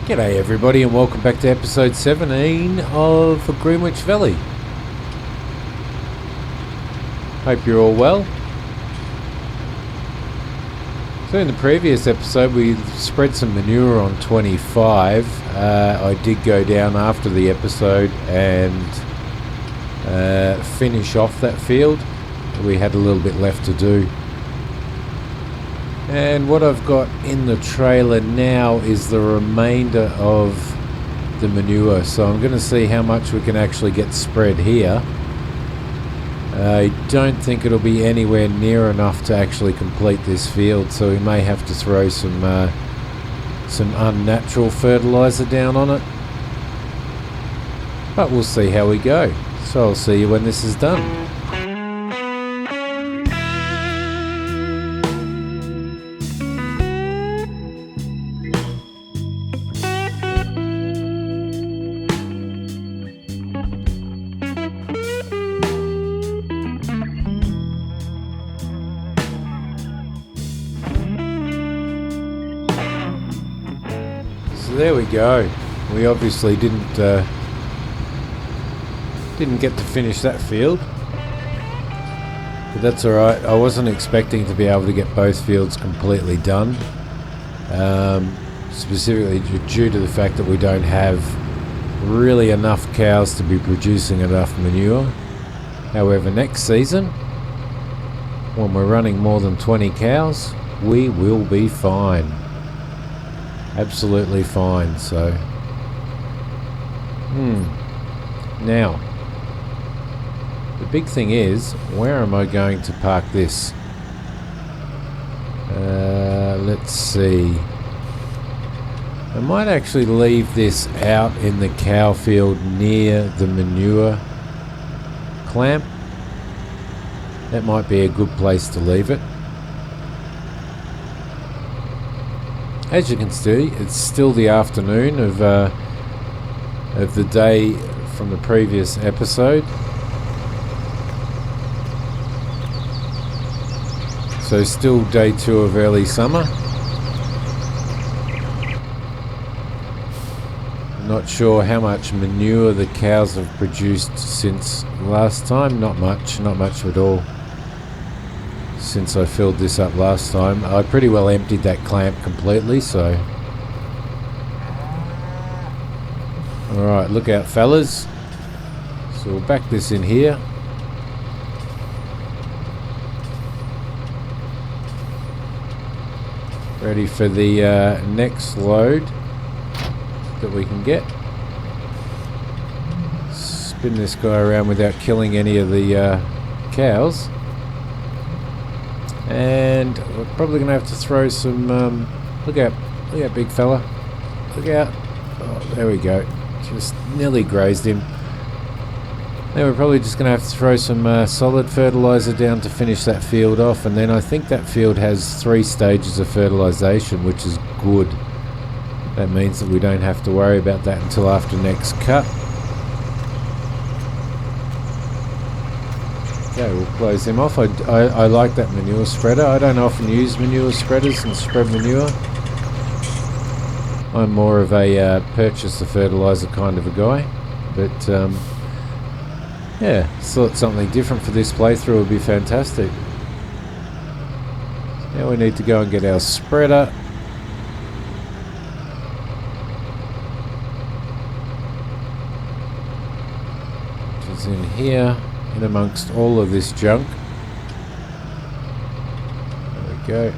G'day everybody and welcome back to episode 17 of Greenwich Valley. Hope you're all well. So in the previous episode we spread some manure on 25. I did go down after the episode and finish off that field. We had a little bit left to do. And what I've got in the trailer now is the remainder of the manure. So I'm going to see how much we can actually get spread here. I don't think it'll be anywhere near enough to actually complete this field, so we may have to throw some unnatural fertilizer down on it. But we'll see how we go. So I'll see you when this is done. There we go. We obviously didn't get to finish that field, but that's alright. I wasn't expecting to be able to get both fields completely done, specifically due to the fact that we don't have really enough cows to be producing enough manure. However, next season, when we're running more than 20 cows, we will be fine. Absolutely fine. So now the big thing is, where am I going to park this? Let's see. I might actually leave this out in the cow field near the manure clamp. That might be a good place to leave it. As you can see, it's still the afternoon of the day from the previous episode. So still day 2 of early summer. Not sure how much manure the cows have produced since last time. Not much at all. Since I filled this up last time, I pretty well emptied that clamp completely, so alright, look out fellas. So we'll back this in here. Ready for the next load that we can get. Spin this guy around without killing any of the cows. And we're probably going to have to throw some, look out big fella, look out, oh, there we go, just nearly grazed him. Then we're probably just going to have to throw some solid fertilizer down to finish that field off, and then I think that field has 3 stages of fertilization, which is good. That means that we don't have to worry about that until after next cut. Okay, we'll close them off. I like that manure spreader. I don't often use manure spreaders and spread manure. I'm more of a purchase the fertilizer kind of a guy. But yeah, thought something different for this playthrough would be fantastic. Now we need to go and get our spreader. Which is in here. In amongst all of this junk. There we go.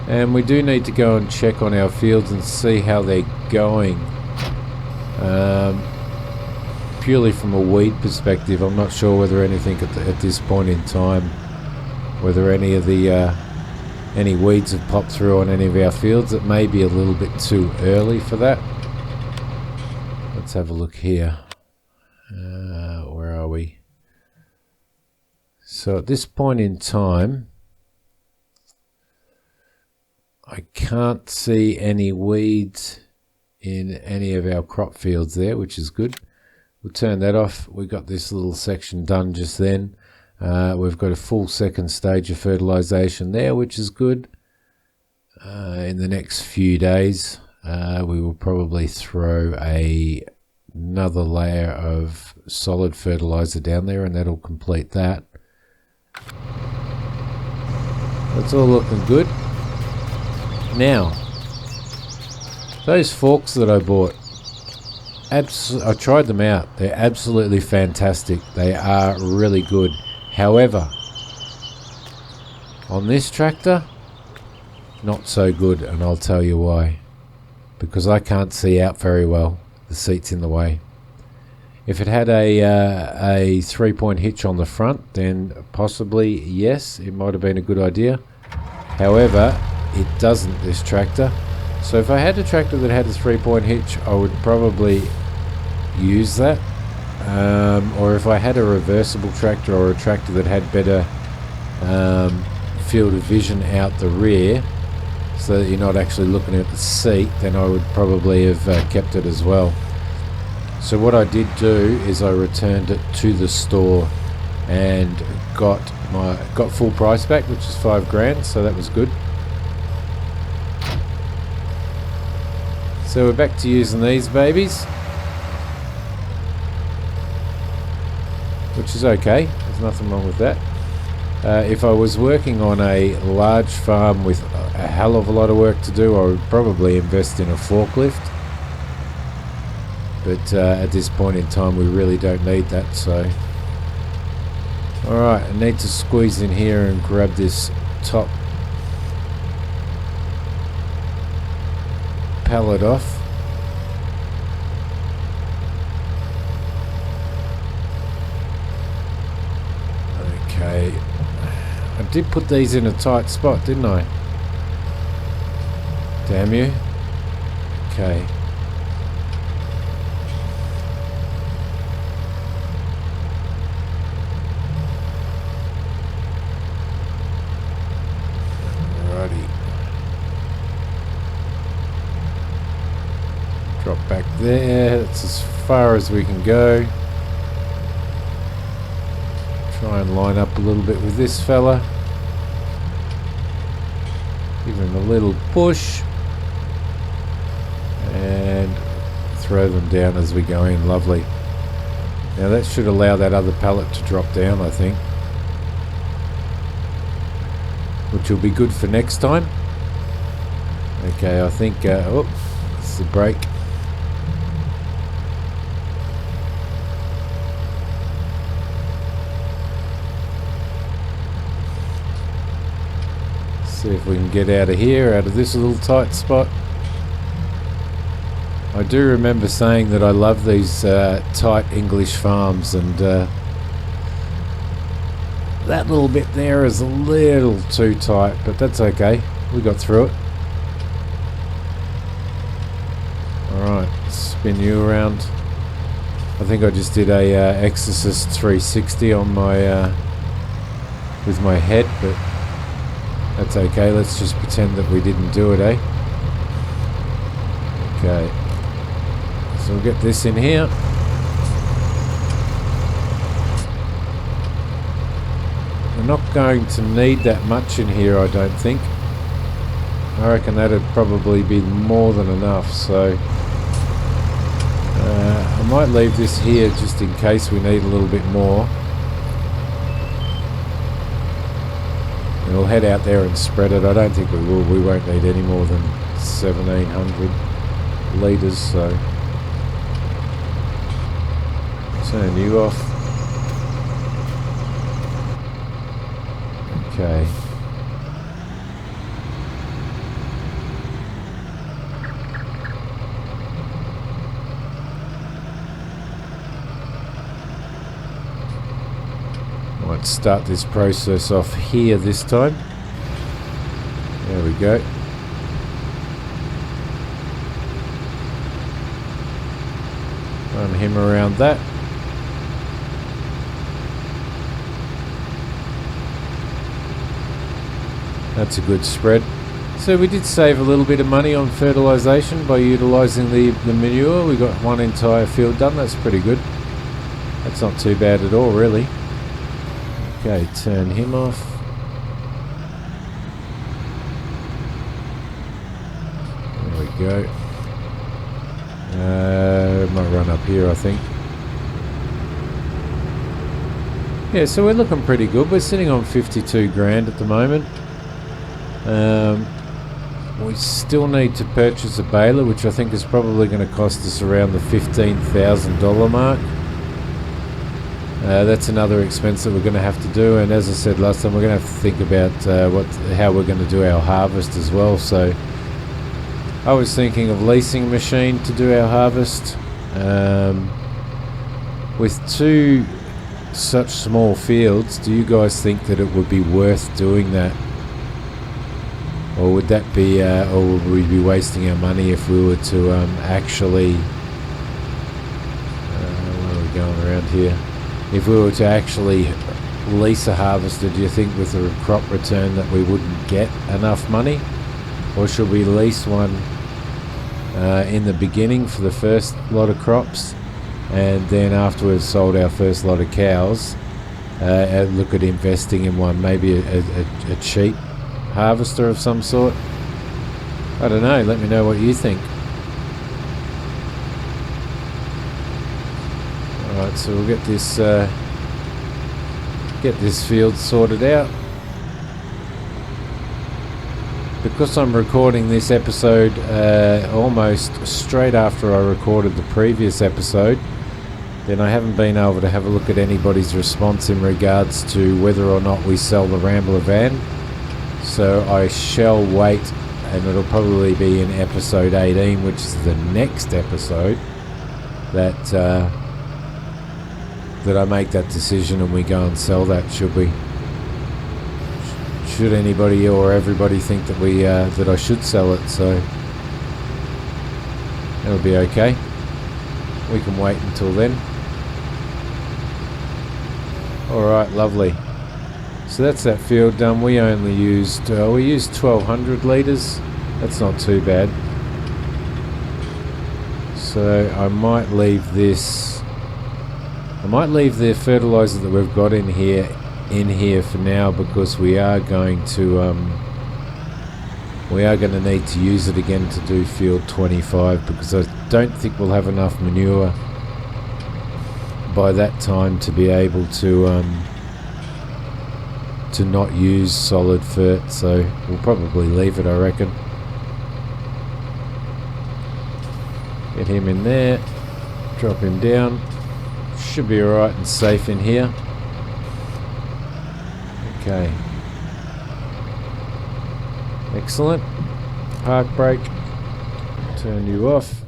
And we do need to go and check on our fields and see how they're going. Purely from a weed perspective, I'm not sure whether anything at this point in time, whether any of the any weeds have popped through on any of our fields. It may be a little bit too early for that. Let's have a look here. Where are we? So at this point in time, I can't see any weeds in any of our crop fields there, which is good. We'll turn that off. We got this little section done just then. We've got a full second stage of fertilization there, which is good. in the next few days. We will probably throw another layer of solid fertilizer down there, and that'll complete that. That's all looking good. Now, those forks that I bought, I tried them out. They're absolutely fantastic. They are really good. However, on this tractor, not so good, and I'll tell you why. Because I can't see out very well. The seat's in the way. If it had a 3-point hitch on the front, then possibly yes, it might have been a good idea. However, it doesn't, this tractor. So if I had a tractor that had a 3-point hitch, I would probably use that. Or if I had a reversible tractor, or a tractor that had better field of vision out the rear, so that you're not actually looking at the seat, then I would probably have kept it as well. So what I did do is I returned it to the store and got full price back, which is $5,000, so that was good. So we're back to using these babies, which is okay. There's nothing wrong with that. If I was working on a large farm with a hell of a lot of work to do, I would probably invest in a forklift. But at this point in time, we really don't need that. So, alright, I need to squeeze in here and grab this top pallet off. Okay. I did put these in a tight spot, didn't I? Damn you. Okay. Alrighty. Drop back there. That's as far as we can go. Try and line up a little bit with this fella. Give him a little push. And throw them down as we go in. Lovely. Now that should allow that other pallet to drop down, I think. Which will be good for next time. Okay, I think... oh, this is a brake. See if we can get out of here, out of this little tight spot. I do remember saying that I love these tight English farms, and that little bit there is a little too tight, but that's okay. We got through it. Alright, spin you around. I think I just did a Exorcist 360 on my with my head, but that's okay. Let's just pretend that we didn't do it, eh? Okay. So we'll get this in here. We're not going to need that much in here, I don't think. I reckon that'd probably be more than enough, so I might leave this here just in case we need a little bit more. And we'll head out there and spread it. I don't think we will. We won't need any more than 1,700 litres, so turn you off. Okay. Might start this process off here this time. There we go. Run him around that. That's a good spread. So we did save a little bit of money on fertilisation by utilising the manure. We got one entire field done. That's pretty good. That's not too bad at all, really. Okay, turn him off. go. Might run up here, I think. Yeah, so we're looking pretty good. We're sitting on 52 grand at the moment. We still need to purchase a baler, which I think is probably going to cost us around the $15,000 mark. That's another expense that we're going to have to do, and as I said last time, we're going to have to think about how we're going to do our harvest as well. So I was thinking of leasing a machine to do our harvest. With two such small fields, do you guys think that it would be worth doing that? Or would that be, or would we be wasting our money if we were to actually, where are we going around here? If we were to actually lease a harvester, do you think with a crop return that we wouldn't get enough money? Or should we lease one in the beginning for the first lot of crops, and then after we've sold our first lot of cows, look at investing in one, maybe a cheap harvester of some sort? I don't know, let me know what you think. Alright, so we'll get this field sorted out. Because I'm recording this episode almost straight after I recorded the previous episode, then I haven't been able to have a look at anybody's response in regards to whether or not we sell the Rambler van. So I shall wait, and it'll probably be in episode 18, which is the next episode, that I make that decision and we go and sell that. Should anybody or everybody think that that I should sell it, so it'll be okay. We can wait until then. Alright, lovely. So that's that field done. We only used 1200 litres. That's not too bad. So I might leave this. I might leave the fertiliser that we've got in here for now, because we are going to need to use it again to do field 25, because I don't think we'll have enough manure by that time to be able to not use solid fert, so we'll probably leave it, I reckon. Get him in there, drop him down. Should be alright and safe in here. Okay. Excellent. Park brake. Turn you off.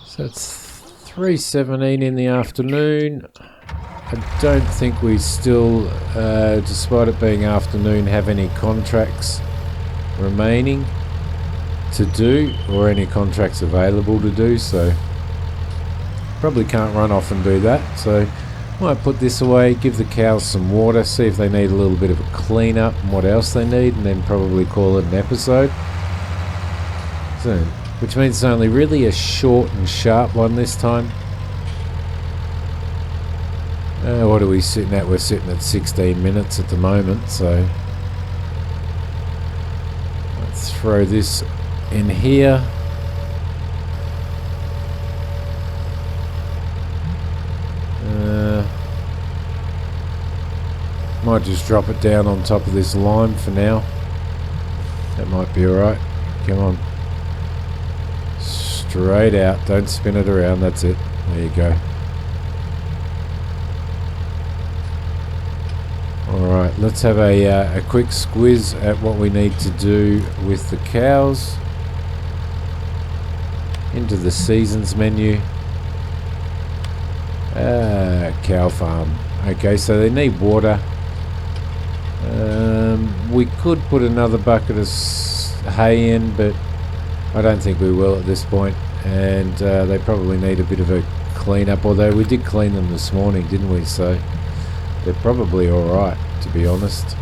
So it's 3:17 in the afternoon. I don't think we still, despite it being afternoon, have any contracts remaining to do, or any contracts available to do, so probably can't run off and do that. So might put this away, give the cows some water, see if they need a little bit of a clean up and what else they need, and then probably call it an episode. So, which means it's only really a short and sharp one this time. What are we sitting at? We're sitting at 16 minutes at the moment, so let's throw this in here. Might just drop it down on top of this lime for now. That might be alright. Come on. Straight out. Don't spin it around. That's it. There you go. Alright, let's have a quick squiz at what we need to do with the cows. Into the seasons menu. Cow farm. Okay, so they need water. We could put another bucket of hay in, but I don't think we will at this point. And they probably need a bit of a clean up, although we did clean them this morning, didn't we? So they're probably alright, to be honest.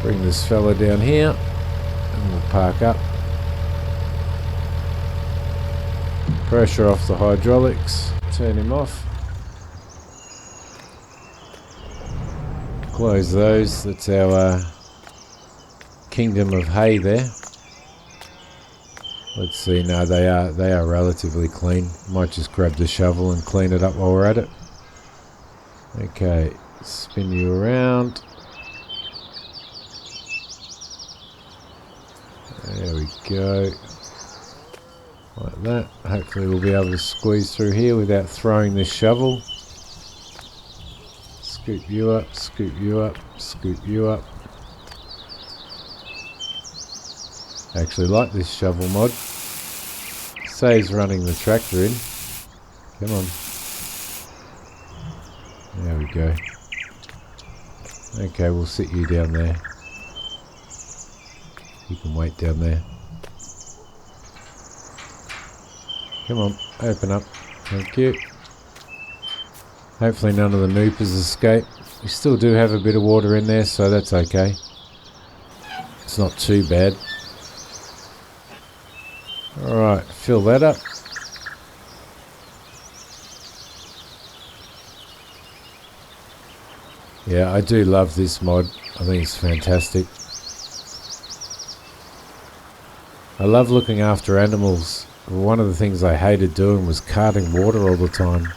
Bring this fella down here and we'll park up. Pressure off the hydraulics, turn him off. close those. That's our kingdom of hay there. Let's see. No, they are relatively clean. Might just grab the shovel and clean it up while we're at it. Okay, spin you around. There we go. Like that. Hopefully we'll be able to squeeze through here without throwing this shovel. Scoop you up, scoop you up, scoop you up. I actually like this shovel mod. Saves running the tractor in. Come on. There we go. Okay, we'll sit you down there. You can wait down there. Come on, open up. Thank you. Hopefully none of the moopers escape. We still do have a bit of water in there, so that's okay. It's not too bad. Alright, fill that up. Yeah, I do love this mod. I think it's fantastic. I love looking after animals. One of the things I hated doing was carting water all the time.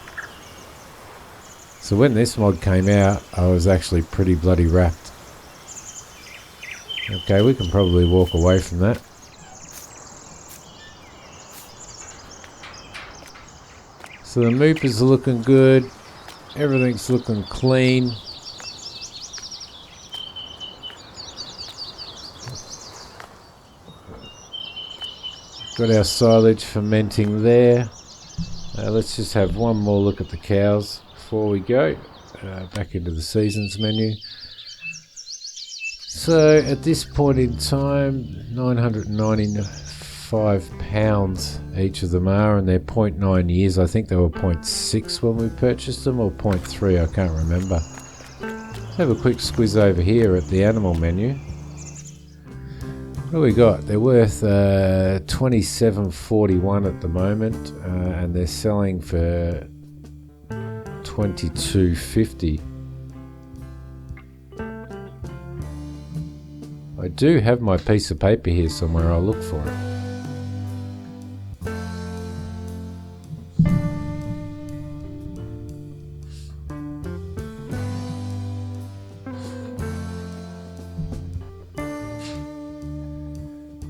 So when this mod came out, I was actually pretty bloody wrapped. Okay, we can probably walk away from that. So the moopers are looking good. Everything's looking clean. Got our silage fermenting there. Let's just have one more look at the cows before we go. Back into the seasons menu. So at this point in time, 995 pounds each of them are, and they're 0.9 years. I think they were 0.6 when we purchased them, or 0.3, I can't remember. Let's have a quick squiz over here at the animal menu. What do we got? They're worth $27.41 at the moment, and they're selling for $22.50. I do have my piece of paper here somewhere. I'll look for it.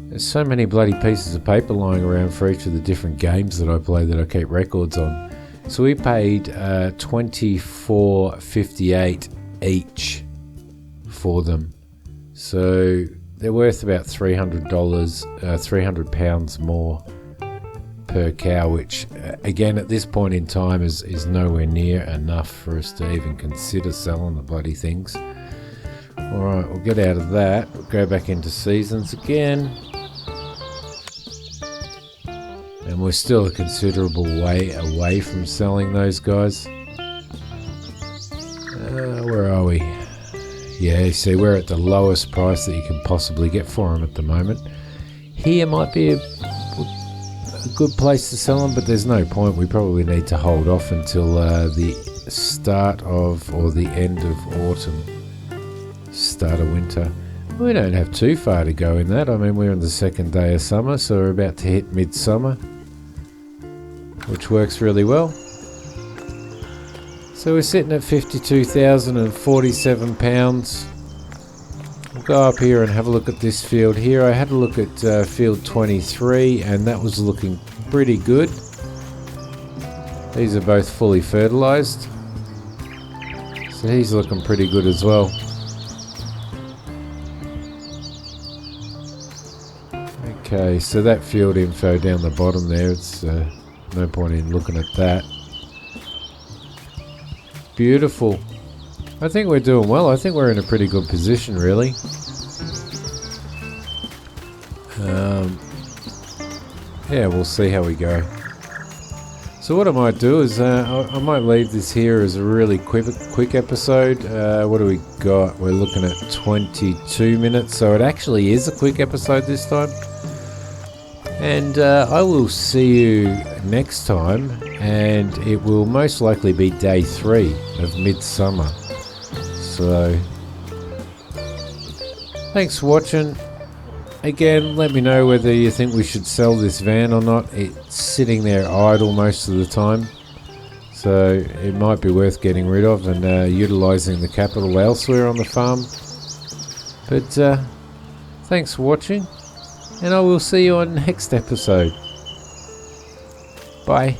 There's so many bloody pieces of paper lying around for each of the different games that I play that I keep records on. So we paid $24.58 each for them. So they're worth about $300, £300 more per cow, which again at this point in time is nowhere near enough for us to even consider selling the bloody things. Alright, we'll get out of that. We'll go back into seasons again. And we're still a considerable way away from selling those guys. Where are we? Yeah, you see, we're at the lowest price that you can possibly get for them at the moment. Here might be a good place to sell them, but there's no point. We probably need to hold off until the start of, or the end of autumn, start of winter. We don't have too far to go in that. I mean, we're on the second day of summer, so we're about to hit midsummer, which works really well. So we're sitting at 52,047 pounds. We'll go up here and have a look at this field here. I had a look at field 23, and that was looking pretty good. These are both fully fertilized, so he's looking pretty good as well. Okay, so that field info down the bottom there, it's no point in looking at that. Beautiful. I think we're doing well. I think we're in a pretty good position, really. Yeah, we'll see how we go. So what I might do is I might leave this here as a really quick episode. What do we got? We're looking at 22 minutes, so it actually is a quick episode this time. And I will see you next time, and it will most likely be day 3 of midsummer. So Thanks for watching. Again, let me know whether you think we should sell this van or not. It's sitting there idle most of the time, so it might be worth getting rid of and utilising the capital elsewhere on the farm. But thanks for watching, and I will see you on the next episode. Bye.